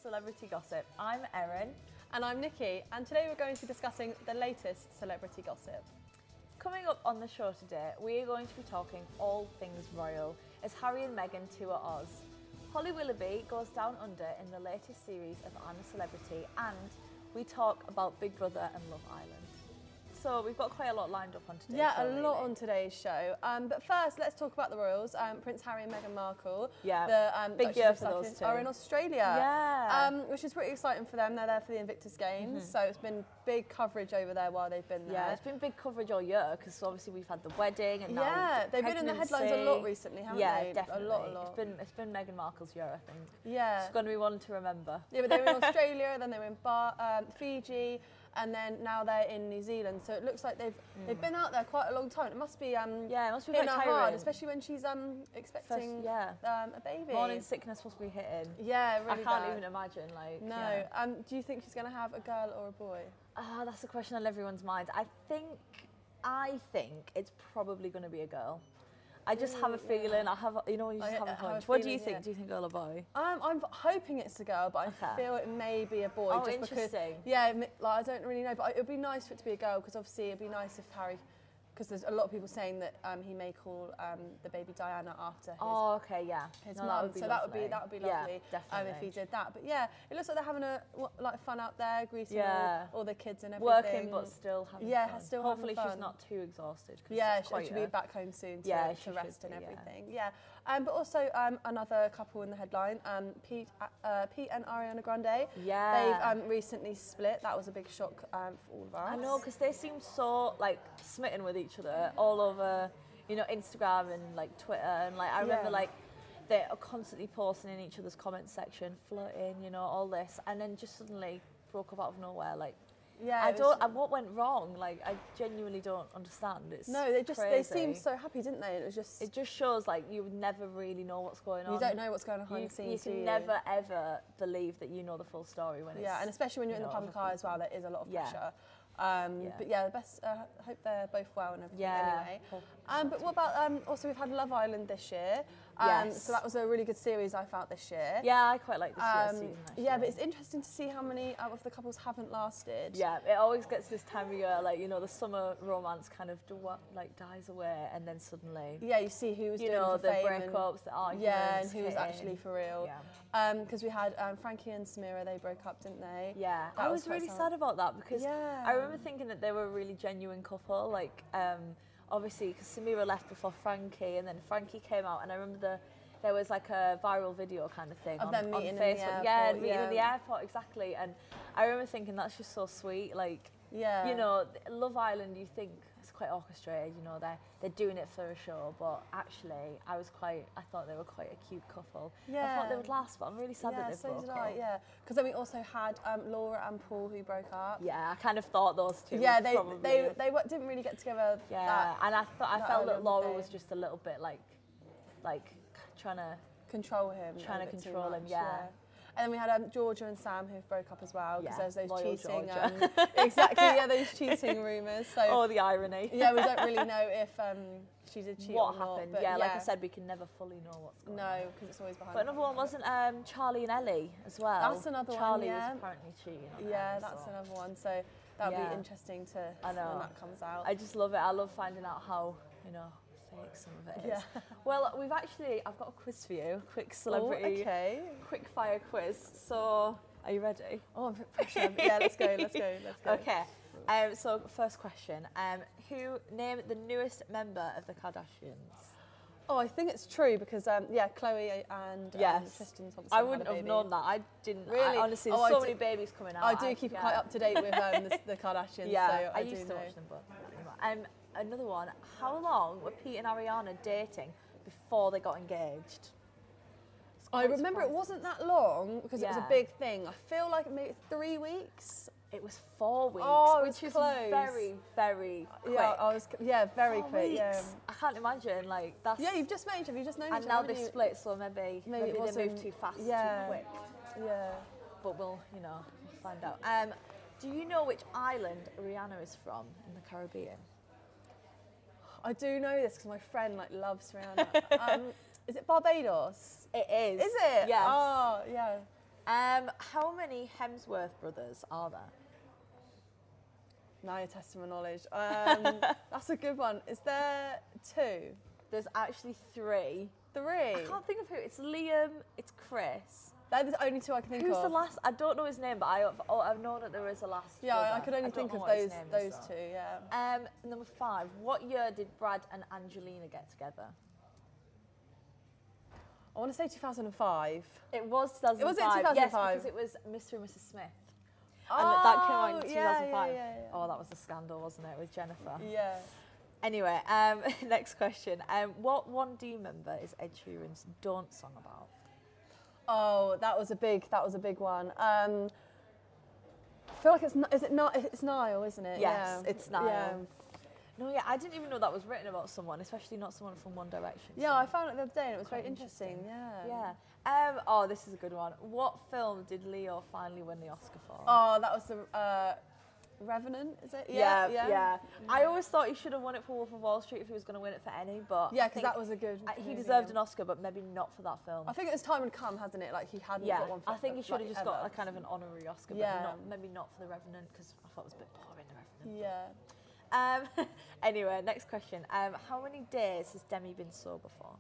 Celebrity Gossip. I'm Erin. And I'm Nikki, and today we're going to be discussing the latest celebrity gossip. Coming up on the show today, we are going to be talking all things royal as Harry and Meghan tour Oz. Holly Willoughby goes down under in the latest series of I'm a Celebrity, and we talk about Big Brother and Love Island. So we've got quite a lot lined up on today's show. Yeah, a lot on today's show. But first, let's talk about the royals. Prince Harry and Meghan Markle. Yeah, the big year for those two. Are in Australia. Yeah. Which is pretty exciting for them. They're there for the Invictus Games, so it's been big coverage over there while they've been there. Yeah, it's been big coverage all year because obviously we've had the wedding and now they've been in the headlines a lot recently, haven't they? Yeah, definitely. A lot. It's been Meghan Markle's year, I think. Yeah. It's going to be one to remember. Yeah, but they were in Australia, then they were in Fiji, and then now they're in New Zealand. So it looks like they've been out there quite a long time. It must be it must be hitting quite her tiring. hard, especially when she's expecting a baby. Morning sickness must be hitting. Yeah, really I can't even imagine. No. Do you think she's going to have a girl or a boy? That's a question on everyone's mind. I think it's probably going to be a girl. I just have a feeling. I have, you just have a hunch. What do you think? Yeah. Do you think girl or boy? I'm hoping it's a girl, but I feel it may be a boy. Oh, just interesting. Because, I don't really know, but it would be nice for it to be a girl because obviously it'd be nice if Harry. Because there's a lot of people saying that he may call the baby Diana after his mum. So that would be lovely. Yeah, definitely. If he did that. But yeah, it looks like they're having fun out there, greeting all the kids and everything. Working but still having fun. Yeah, still hopefully having fun. She's not too exhausted. Yeah, she should be back home soon to rest and everything. Yeah. But also another couple in the headline, Pete and Ariana Grande. Yeah. They've recently split. That was a big shock for all of us. I know, because they seem so smitten with each other all over, Instagram and Twitter, and I remember they are constantly posting in each other's comment section, flirting, all this, and then just suddenly broke up out of nowhere. What went wrong? I genuinely don't understand. It's they seemed so happy, didn't they? It just shows you would never really know what's going on. You don't know what's going on behind the scenes. You can never ever believe that you know the full story when it's and especially when you're in the public eye as well. There is a lot of pressure. But the best. Hope they're both well and everything. Anyway. But what about also we've had Love Island this year. So that was a really good series I found this year. Yeah, I quite like this year's season. Actually. Yeah, but it's interesting to see how many of the couples haven't lasted. Yeah, it always gets this time of year, the summer romance kind of dies away, and then suddenly. Yeah, you see who was doing it for the breakups, the arguments. Yeah, and who was actually for real. Yeah. Because we had Frankie and Samira, they broke up, didn't they? Yeah, I was really sad about that because I remember thinking that they were a really genuine couple. Obviously, because Samira left before Frankie, and then Frankie came out, and I remember there was a viral video kind of thing of them meeting on Facebook. In the airport, meeting in the airport, exactly. And I remember thinking that's just so sweet. Love Island, you think it's quite orchestrated. They're doing it for a show, but actually, I thought they were quite a cute couple. Yeah. I thought they would last, but I'm really sad that they broke up. Yeah, because then we also had Laura and Paul who broke up. Yeah, I kind of thought those two. Yeah, they didn't really get together. Yeah, and I felt that Laura was just a little bit trying to control him. Yeah. And then we had Georgia and Sam who broke up as well because there's those loyal cheating, those cheating rumours. So the irony. Yeah, we don't really know if she did cheat what or happened. not. Like I said, we can never fully know what's going on. No, because it's always behind. But another one wasn't Charlie and Ellie as well. That's another Charlie one. was apparently cheating. That's another one. So that'll be interesting to see when that comes out. I just love it. I love finding out how fake some of it is. Well, I've got a quiz for you, quick celebrity, quick fire quiz. So, are you ready? Oh, I'm pressure. Yeah, let's go. Okay. So first question, who named the newest member of the Kardashians? Oh, I think it's true because Chloe and Tristan Thompson. I wouldn't have known that. I didn't. Really? Honestly, there's so many babies coming out. I do keep quite up to date with the Kardashians. Yeah, so I used to watch them, but another one. How long were Pete and Ariana dating before they got engaged? I remember it wasn't that long because it was a big thing. I feel like maybe 3 weeks. It was 4 weeks, which is close. Very, very quick. Very 4 quick. weeks. Yeah. I can't imagine that's. Yeah, you've just known And now they've split, so maybe they moved too fast, too quick. Yeah. But we'll find out. Do you know which island Rihanna is from in the Caribbean? I do know this because my friend loves Rihanna. Is it Barbados? It is. Is it? Yes. Oh, yeah. How many Hemsworth brothers are there? Now you're testing my knowledge. That's a good one. Is there 2? There's actually 3. 3? I can't think of who. It's Liam, it's Chris. They're the only 2 I can think of. Who's the last? I don't know his name, but I know that there is a last. Yeah, brother. I could only think of those 2, yeah. Number 5. What year did Brad and Angelina get together? I want to say 2005. It was 2005. Was it 2005? Yes, because it was Mr. and Mrs. Smith. And that came out in 2005. Yeah. Oh, that was a scandal, wasn't it, with Jennifer? Yeah. Anyway, next question. What one do you remember is Ed Sheeran's Don't song about? Oh, that was a big one. I feel like it's Niall, isn't it? Yes, it's Niall. Yeah. No, yeah, I didn't even know that was written about someone, especially not someone from One Direction. Yeah, I found it the other day and it was very interesting. Yeah. Oh, this is a good one. What film did Leo finally win the Oscar for? Oh, that was the Revenant, is it? Yeah. I always thought he should have won it for Wolf of Wall Street if he was going to win it for any, but yeah, because that was a good. He deserved an Oscar, but maybe not for that film. I think its time had come, hasn't it? Like he hadn't got one. For I think he should have just got ever. a kind of an honorary Oscar, but maybe not for The Revenant because I thought it was a bit boring. The Revenant. Yeah. Anyway, next question. How many days has Demi been sober for?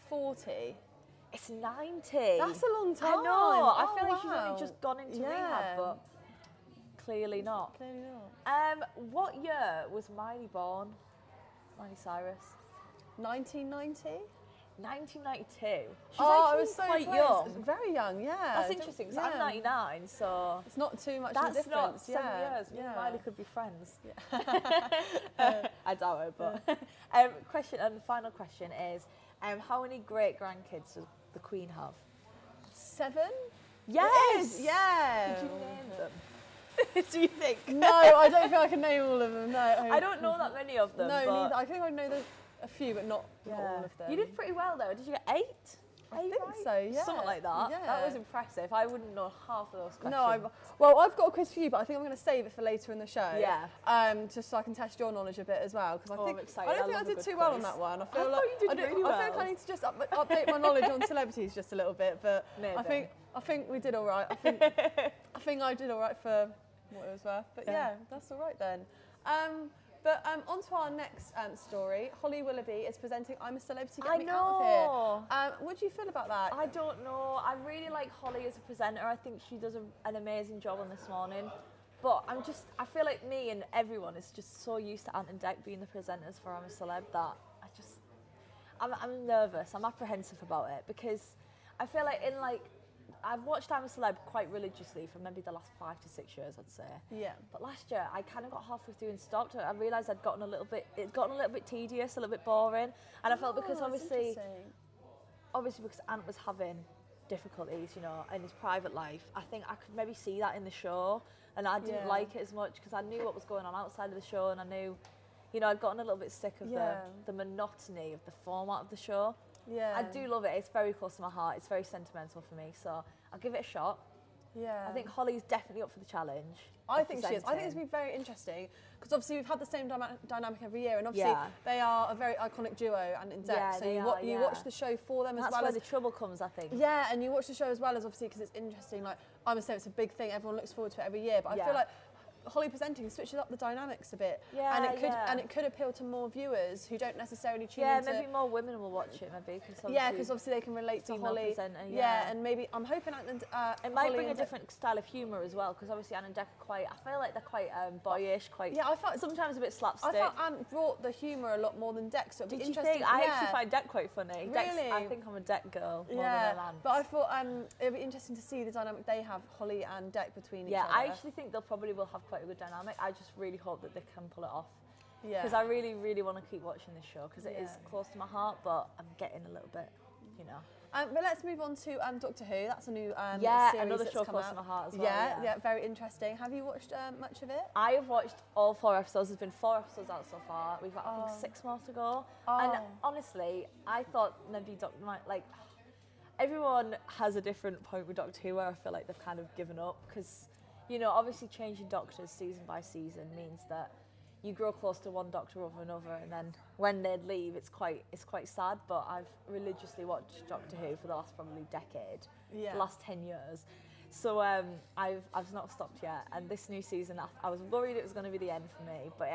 40. It's 90. That's a long time. I know. I feel like she's only just gone into rehab, but clearly not. Clearly not. What year was Miley born? Miley Cyrus. 1990. 1992. She's I was so quite close. young. Very young, yeah. That's interesting because I'm 99, so it's not too much of a difference. That's not 7 years. Me and Miley could be friends. Yeah. I doubt it, but question and the final question is, how many great grandkids does the Queen have? 7? Yes. Yeah. Did you name them? Do you think? No, I don't think I can name all of them. No, I don't know that many of them. No, but neither. I think I know a few, but not all of them. You did pretty well though. Did you get 8? I think so, yeah. Something like that. Yeah. That was impressive. I wouldn't know half of those questions. No, well, I've got a quiz for you, but I think I'm going to save it for later in the show. Yeah. Just so I can test your knowledge a bit as well, because I'm excited. I don't think I did too well on that one. I feel like you did really well. I think I need to just update my knowledge on celebrities just a little bit, but Maybe. I think we did all right. I think I did all right for what it was worth. But yeah, that's all right then. But on to our next story. Holly Willoughby is presenting I'm a Celebrity, Get Me Out of Here. What do you feel about that? I don't know. I really like Holly as a presenter. I think she does an amazing job on This Morning. But I feel like me and everyone is just so used to Ant and Dec being the presenters for I'm a Celeb that I'm nervous. I'm apprehensive about it because I feel like I've watched I'm a Celeb quite religiously for maybe the last 5 to 6 years, I'd say. Yeah. But last year, I kind of got halfway through and stopped. I realised it'd gotten a little bit tedious, a little bit boring, and I felt because obviously because Ant was having difficulties, in his private life, I think I could maybe see that in the show, and I didn't like it as much because I knew what was going on outside of the show, and I knew, I'd gotten a little bit sick of the monotony of the format of the show. Yeah. I do love it. It's very close to my heart. It's very sentimental for me. So I'll give it a shot. Yeah. I think Holly's definitely up for the challenge. I think she is. I think it's going to be very interesting because obviously we've had the same dynamic every year, and obviously they are a very iconic duo and in depth. Yeah, so you watch the show for them as well. That's where the trouble comes, I think. Yeah, and you watch the show as well as obviously because it's interesting. Like I'm saying, it's a big thing. Everyone looks forward to it every year, but I feel like Holly presenting switches up the dynamics a bit, and it could appeal to more viewers who don't necessarily tune into. Yeah, maybe more women will watch it, maybe. Because obviously they can relate to Holly. Presenter, and maybe I'm hoping it might bring a different style of humour as well, because obviously Ant and Dec are quite. I feel like they're quite boyish, quite. Yeah, I felt sometimes a bit slapstick. I felt Ant brought the humour a lot more than Dec, so it'd be interesting. I actually find Dec quite funny. Really? I think I'm a Dec girl more than Ant. But I thought it'd be interesting to see the dynamic they have, Holly and Dec, between each other. Yeah, I actually think they'll probably will have quite a good dynamic. I just really hope that they can pull it off. Yeah. Because I really, really want to keep watching this show because it is close to my heart, but I'm getting a little bit, But let's move on to Doctor Who. That's a new series another that's show come close out. to my heart as well. Yeah, very interesting. Have you watched much of it? I have watched all 4 episodes. There's been 4 episodes out so far. We've got, I think, 6 more to go. And honestly, I thought maybe everyone has a different point with Doctor Who where I feel like they've kind of given up because, obviously changing doctors season by season means that you grow close to one doctor over another, and then when they'd leave, it's quite sad. But I've religiously watched Doctor Who for the last probably decade, the last 10 years. So I've not stopped yet, and this new season, I was worried it was going to be the end for me, but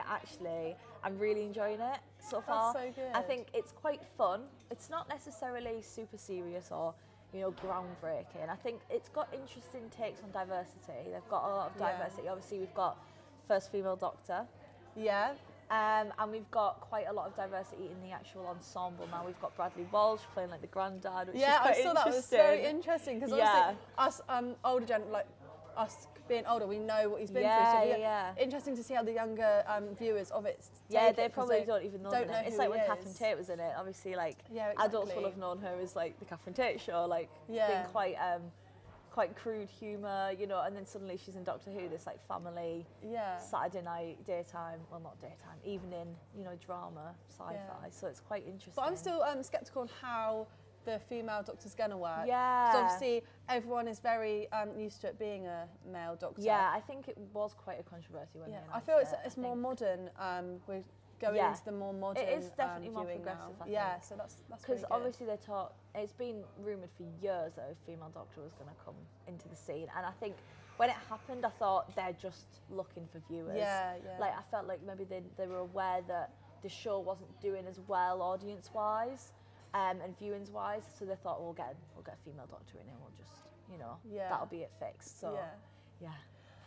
I'm really enjoying it so far. That's so good. I think it's quite fun. It's not necessarily super serious or, you know, groundbreaking. I think it's got interesting takes on diversity. They've got a lot of diversity. Obviously, we've got first female doctor. Yeah. And we've got quite a lot of diversity in the actual ensemble now. We've got Bradley Walsh playing like the granddad, which is quite I saw that. It was very interesting because obviously us older like us being older, we know what he's been through. So interesting to see how the younger viewers of it. They probably don't even know. It's like when Catherine Tate was in it. Obviously, like adults will have known her as like the Catherine Tate show, like being quite crude humour, you know, and then suddenly she's in Doctor Who, this like family, Saturday night, daytime, well not daytime, evening, you know, drama, sci-fi, so it's quite interesting. But I'm still sceptical on how the female doctor's going to work. Yeah. Because obviously everyone is very used to it being a male doctor. Yeah, I think it was quite a controversy when they announced I feel it's more modern, we're going into the more modern It is definitely more progressive, I think. Yeah, so that's because obviously they taught, it's been rumoured for years that a female doctor was going to come into the scene, and I think when it happened I thought they're just looking for viewers. Like I felt like maybe they were aware that the show wasn't doing as well audience-wise and viewings-wise, so they thought we'll get a female doctor in and we'll just, you know, that'll be it fixed. So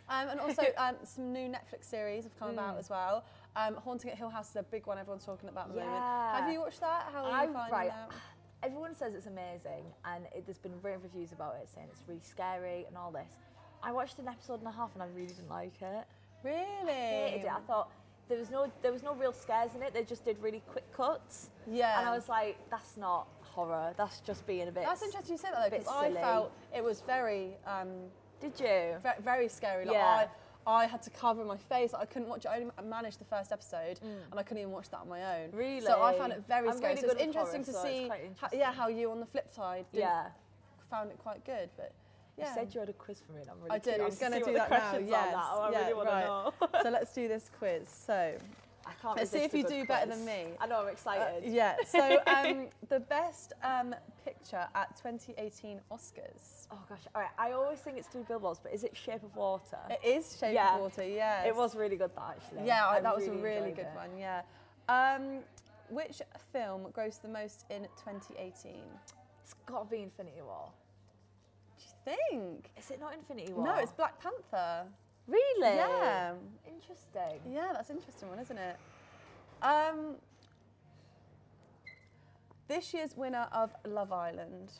and also some new Netflix series have come about as well. Haunting at Hill House is a big one everyone's talking about at the moment. Have you watched that? How are you finding that? Everyone says it's amazing, and there's been rave reviews about it saying it's really scary and all this. I watched an episode and a half and I really didn't like it. Really? I hated it. I thought there was no real scares in it. They just did really quick cuts. Yeah. And I was like, that's not horror. That's just being a bit. That's interesting you say that though, because I felt it was very. Did you? Very scary. Like I had to cover my face. I couldn't watch it. I only managed the first episode, and I couldn't even watch that on my own. Really? So I found it very scary. Really so it's interesting to see, how you on the flip side found it quite good. But you said you had a quiz for me, and I'm really curious. I did. I'm going to do that now. Yes. I really want to know. So let's do this quiz. So. Let's see if you do better than me. I know, I'm excited. So the best picture at 2018 Oscars. Oh gosh, all right. I always think it's Three Billboards, but is it Shape of Water? It is Shape of Water, yes. It was really good, that actually. Yeah, that was a really good one, yeah. Which film grossed the most in 2018? It's got to be Infinity War. Do you think? Is it not Infinity War? No, it's Black Panther. Really? Yeah. Interesting. Yeah, that's an interesting one, isn't it? This year's winner of Love Island.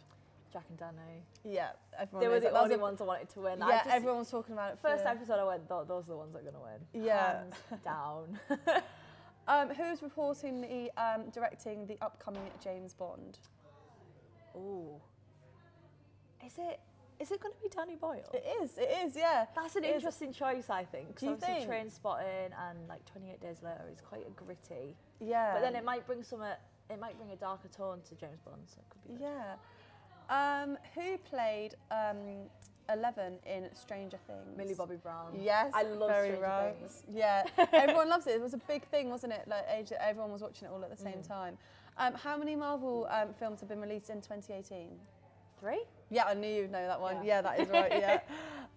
Jack and Danny. Yeah, everyone They were the only ones I wanted to win. Yeah, everyone was talking about it. First episode I went, those are the ones that are going to win. Yeah. Hands down. Who's reportedly directing the upcoming James Bond? Ooh. Is it going to be Danny Boyle? It is, yeah. That's an interesting choice, I think. Do you think? Train Spotting and like 28 Days Later is quite a gritty. Yeah. But then it might bring a darker tone to James Bond, so it could be good. Yeah. Who played 11 in Stranger Things? Millie Bobby Brown. Yes, I love Stranger Things. Yeah, everyone loves it. It was a big thing, wasn't it? Like everyone was watching it all at the same time. How many Marvel films have been released in 2018? 3? Yeah, I knew you'd know that one. Yeah, that is right,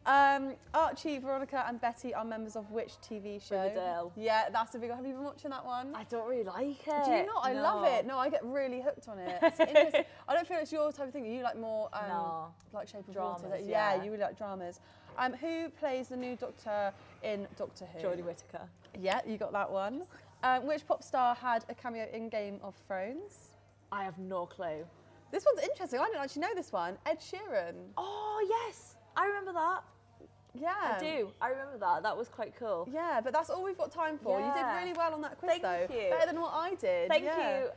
yeah. Archie, Veronica and Betty are members of which TV show? Riverdale. Yeah, that's a big one. Have you been watching that one? I don't really like it. Do you not? I love it. No, I get really hooked on it. It's interesting. I don't feel it's your type of thing. You like more like Shape of dramas, Water. Yeah, you really like dramas. Who plays the new Doctor in Doctor Who? Jodie Whittaker. Yeah, you got that one. Which pop star had a cameo in Game of Thrones? I have no clue. This one's interesting. I didn't actually know this one. Ed Sheeran. Oh, yes. I remember that. Yeah. I do. I remember that. That was quite cool. Yeah, but that's all we've got time for. You did really well on that quiz, though. Thank you. Better than what I did. Thank you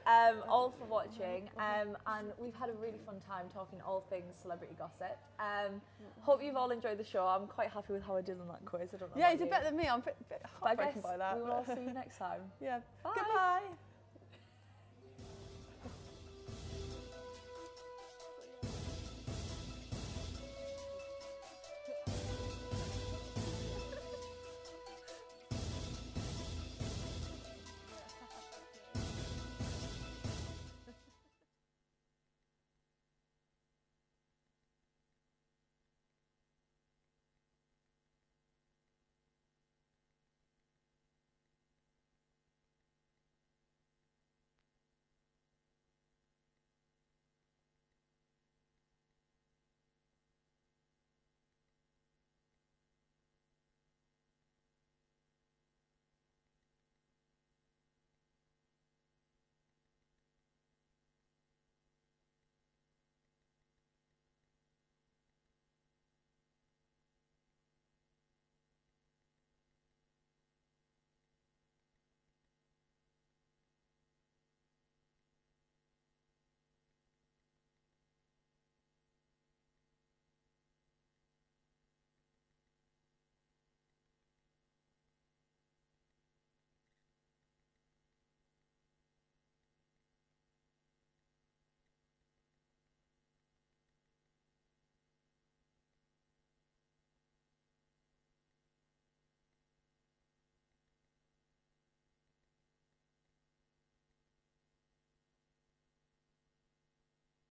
all for watching. And we've had a really fun time talking all things celebrity gossip. Hope you've all enjoyed the show. I'm quite happy with how I did on that quiz. I don't know. Yeah, you did better than me. I'm a bit heartbroken by that. We will all see you next time. Yeah. Bye. Goodbye.